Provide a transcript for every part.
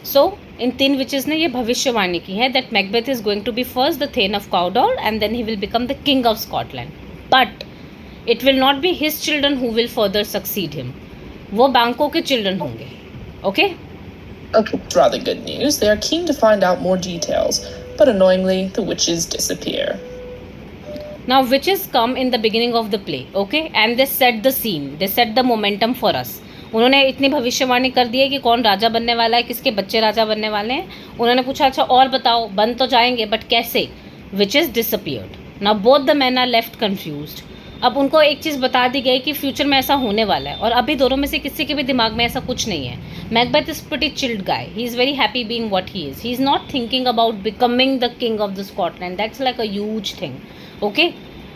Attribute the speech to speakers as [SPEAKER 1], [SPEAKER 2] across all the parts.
[SPEAKER 1] सो इन तीन विचेस ने ये भविष्यवाणी की है that Macbeth is going to be first the thane of Cawdor and then he will become the king of Scotland, but it will not be his children who will further succeed him, वो Banquo के children होंगे. Okay
[SPEAKER 2] Okay, it's rather good news. They are keen to find out more details, but annoyingly, the witches disappear.
[SPEAKER 1] Now witches come in the beginning of the play, okay, and they set the scene, they set the momentum for us. उन्होंने इतनी भविष्यवाणी कर दी है कि कौन राजा बनने वाला है, किसके बच्चे राजा बनने वाले हैं. उन्होंने पूछा अच्छा और बताओ, बन तो जाएंगे बट कैसे. Witches disappeared. Now both the man are left confused. अब उनको एक चीज़ बता दी गई कि फ्यूचर में ऐसा होने वाला है, और अभी दोनों में से किसी के भी दिमाग में ऐसा कुछ नहीं है. Macbeth is pretty chilled guy, he is very happy being what he is not thinking about becoming the king of the Scotland, that's like a huge thing. Okay,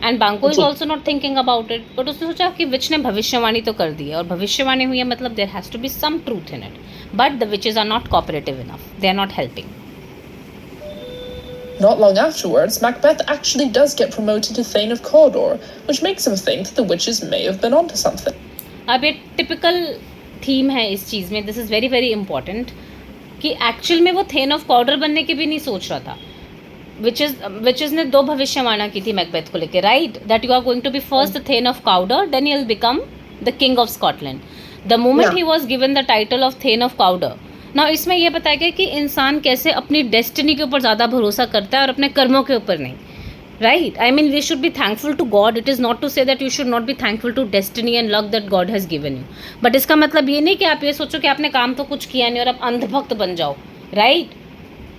[SPEAKER 1] and Banquo is also not thinking about it, but उसने सोचा कि विच ने भविष्यवाणी तो कर दी है, और भविष्यवाणी हुई है मतलब there has to be some truth in it, but the witches are not cooperative enough, they are not helping.
[SPEAKER 2] Not long afterwards, Macbeth actually does get promoted to Thane of Cawdor, which makes him think that the witches may have been onto something.
[SPEAKER 1] अब ये typical theme है इस चीज़ में, this is very very important, कि actual में वो then of कॉर्डर बनने की भी नहीं सोच रहा था. विचेस ने दो भविष्यवाणी की थी मैकबेथ को लेकर, right, that you are going to be first the thane of Cawdor, then you will become the king of Scotland. The moment he was given the title of thane of Cawdor. ना इसमें यह बताया गया कि इंसान कैसे अपनी destiny के ऊपर ज़्यादा भरोसा करता है और अपने कर्मों के ऊपर नहीं. Right, I mean we should be thankful to God, it is not to say that you should not be thankful to destiny and luck that God has given you. But इसका मतलब ये नहीं कि आप ये सोचो कि आपने काम तो कुछ किया नहीं और आप अंधभक्त बन जाओ. राइट,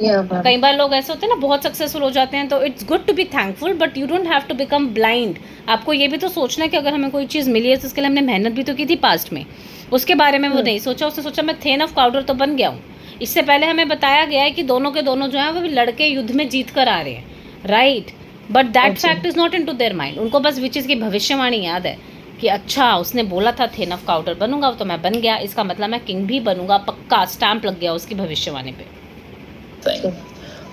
[SPEAKER 1] कई बार लोग ऐसे होते हैं ना, बहुत सक्सेसफुल हो जाते हैं, तो it's good to be thankful, but you don't have to become blind. आपको ये भी तो सोचना है कि अगर हमें कोई चीज़ मिली है तो उसके लिए हमने मेहनत भी तो की थी पास्ट में, उसके बारे में वो नहीं सोचा. उसने सोचा मैं थेन ऑफ काउडर तो बन गया हूँ. इससे पहले हमें बताया गया है कि दोनों के दोनों जो हैं वो लड़के युद्ध में जीत कर आ रहे हैं. Right, but that fact is not in to their mind. उनको बस विचेस की भविष्यवाणी याद है कि अच्छा उसने बोला था थेन ऑफ काउडर बनूंगा तो मैं बन गया, इसका मतलब मैं किंग भी बनूंगा, पक्का स्टैंप लग गया उसकी भविष्यवाणी पे.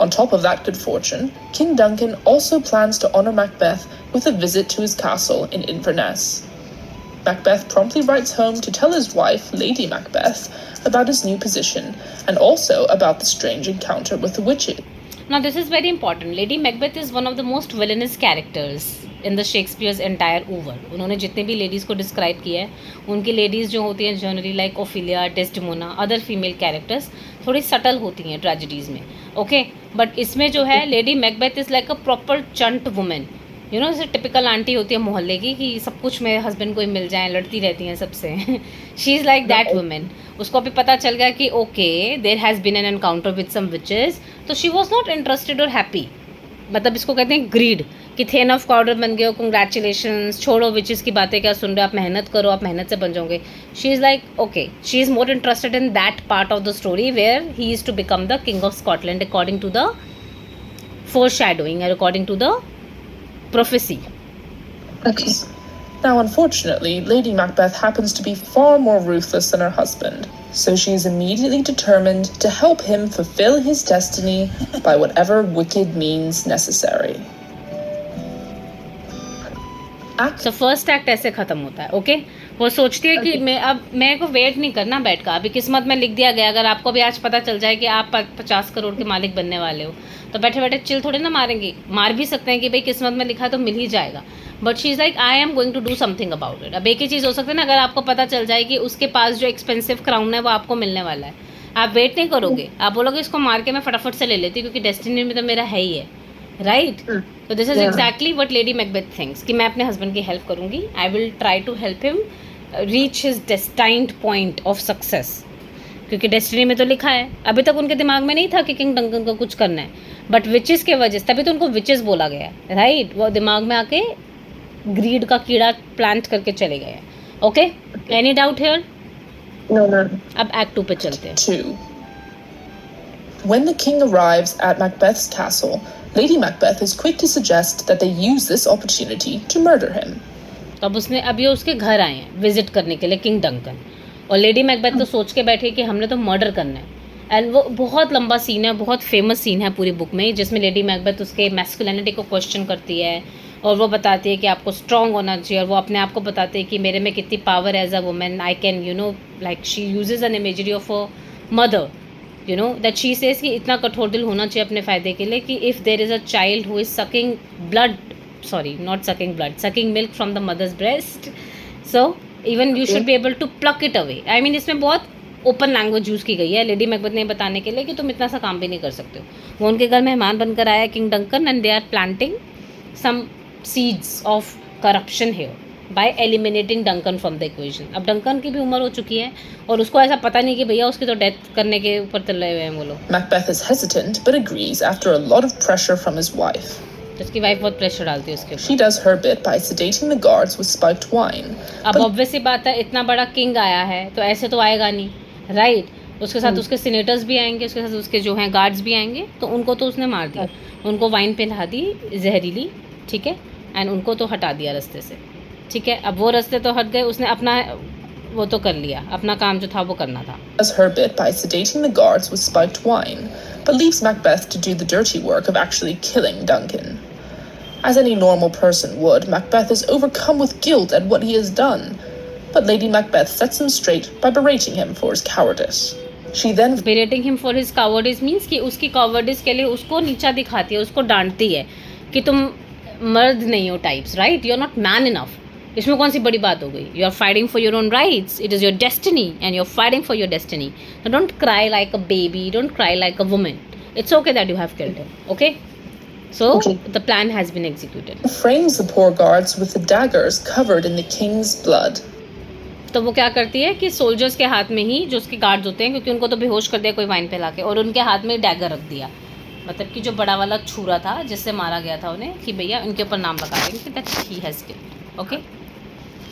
[SPEAKER 2] On top of that good fortune, King Duncan also plans to honor Macbeth with a visit to his castle in Inverness. Macbeth promptly writes home to tell his wife, Lady Macbeth, about his new position and also about the strange encounter with the witches.
[SPEAKER 1] Now this is very important. Lady Macbeth is one of the most villainous characters in the Shakespeare's entire oeuvre. उन्होंने जितने भी ladies को describe किया है, उनकी ladies जो होती हैं generally like Ophelia, Desdemona, other female characters थोड़ी सटल होती हैं ट्रेजेडीज़ में. ओके, बट इसमें जो है lady Macbeth is like a proper चंट वुमेन. यू नो, जैसे टिपिकल आंटी होती है मोहल्ले की कि सब कुछ मेरे हस्बैंड को ही मिल जाए, लड़ती रहती हैं सबसे. She is like that women. उसको अभी पता चल गया कि okay there has been an encounter with some witches, तो शी वॉज नॉट इंटरेस्टेड और हैप्पी. मतलब इसको कहते हैं ग्रीड, कि थेन ऑफ काउडर बन गए हो, कंग्रेचुलेशंस, छोड़ो विचेस की बातें क्या सुन रहे हो, आप मेहनत करो, आप मेहनत से बन जाओगे. She is like okay, she is more interested in that part of the story where he is to become the king of Scotland according to the foreshadowing and according to the prophecy.
[SPEAKER 2] Okay. Now, unfortunately, Lady Macbeth happens to be far more ruthless than her husband, so she is immediately determined to help him fulfill his destiny by whatever wicked means necessary.
[SPEAKER 1] So first act ऐसे ख़त्म होता है. Okay, वो सोचती है कि मैं को वेट नहीं करना बैठ का, अभी किस्मत में लिख दिया गया. अगर आपको भी आज पता चल जाए कि आप 50 करोड़ के मालिक बनने वाले हो, तो बैठे बैठे चिल थोड़ी ना मारेंगे. मार भी सकते हैं कि भाई किस्मत में लिखा तो मिल ही जाएगा, but she is like I am going to do something about it. अब एक ही चीज़ हो सकता है ना, अगर आपको पता चल जाए कि उसके पास जो एक्सपेंसिव क्राउन है वो आपको मिलने वाला है, आप वेट नहीं करोगे, आप बोलोगे इसको मार के मैं फटाफट से ले लेती क्योंकि डेस्टिनी में तो मेरा है ही है. राइट, तो this is exactly what Lady Macbeth thinks कि मैं अपने हस्बैंड की हेल्प करूँगी. I will try to help him reach his destined point of success, क्योंकि डेस्टिनी में तो लिखा है. अभी तक उनके दिमाग में नहीं था कि किंग डंकन को कुछ करना है, बट विचेस के वजह से, तभी तो उनको विचेस बोला गया है. राइट, वो दिमाग में आके ग्रीड का कीड़ा प्लांट करके चले गए. Okay, any doubt here?
[SPEAKER 2] No, no.
[SPEAKER 1] अब एक्ट 2 पे चलते हैं.
[SPEAKER 2] 2. When the king arrives at Macbeth's castle, Lady Macbeth is quick to suggest that they use this opportunity to murder him.
[SPEAKER 1] अब उसने अब ये उसके घर आए हैं विजिट करने के लिए किंग डंकन, और लेडी मैकबेथ तो सोच के बैठी कि हमने तो मर्डर करना है. एंड वो बहुत लंबा सीन है, बहुत फेमस सीन है पूरी बुक में, जिसमें लेडी मैकबेथ उसके मैस्कुलिनिटी को क्वेश्चन करती है और वो बताती है कि आपको स्ट्रॉन्ग होना चाहिए, और वो अपने आप को बताती है कि मेरे में कितनी power as a women, I can you know like she uses an imagery of a mother you know that she says कि इतना कठोर दिल होना चाहिए अपने फ़ायदे के लिए कि if there is a child who is sucking blood, sorry not sucking blood, sucking milk from the mother's breast, so even you should be able to pluck it away. I mean इसमें बहुत open language use की गई है lady Macbeth ने बताने के लिए कि तुम इतना सा काम भी नहीं कर सकते हो। वो उनके घर मेहमान बनकर आया King Duncan and they are planting some seeds of corruption here by eliminating Duncan from the equation. अब डंकन की भी उम्र हो चुकी है और उसको ऐसा पता नहीं कि भैया उसकी तो डेथ करने के ऊपर चले हुए हैं वो लोग।
[SPEAKER 2] Macbeth is hesitant but agrees after a lot of pressure from his wife.
[SPEAKER 1] उसकी वाइफ बहुत प्रेशर डालती है उसके
[SPEAKER 2] She
[SPEAKER 1] ऊपर।
[SPEAKER 2] does her bit by sedating the guards with spiked wine.
[SPEAKER 1] अब ऑब्वियस सी बात है, इतना बड़ा किंग आया है तो ऐसे तो आएगा नहीं, राइट? उसके साथ उसके सीनेटर्स भी आएंगे, उसके साथ उसके जो हैं गार्ड्स भी आएंगे, तो उनको तो उसने मार दिया, उनको वाइन पिला दी जहरीली, ठीक है, एंड उनको तो हटा दिया रास्ते से, ठीक है। अब वो रास्ते तो हट गए, उसने अपना वो तो कर लिया, अपना काम जो था वो करना था।
[SPEAKER 2] Does her bit by sedating the guards with spiked wine, but leaves Macbeth to do the dirty work of actually killing Duncan. As any normal person would, Macbeth is overcome with guilt at what he has done, but Lady Macbeth sets him straight by berating him for his cowardice. She then
[SPEAKER 1] berating him for his cowardice means कि उसकी cowardice के लिए उसको नीचा दिखाती है, उसको डांटती है कि तुम मर्द नहीं हो types, right? You are not man enough. इसमें कौन सी बड़ी बात हो गई? You are fighting for your own rights, it is your destiny and you are fighting for your destiny. Don't cry like a baby, don't cry like a woman, it's okay that you have killed him, okay? So
[SPEAKER 2] Okay.
[SPEAKER 1] the plan has been executed.
[SPEAKER 2] frames the poor guards with the daggers covered in the king's blood.
[SPEAKER 1] तो वो क्या करती है कि soldiers के हाथ में ही, जो उसके गार्ड्स होते हैं, क्योंकि उनको तो बेहोश कर दिया कोई वाइन पिला के, और उनके हाथ में डैगर रख दिया, मतलब कि जो बड़ा वाला छुरा था जिससे मारा गया था उन्हें, कि भैया इनके ऊपर नाम लगा देंगे कि that he has killed, okay.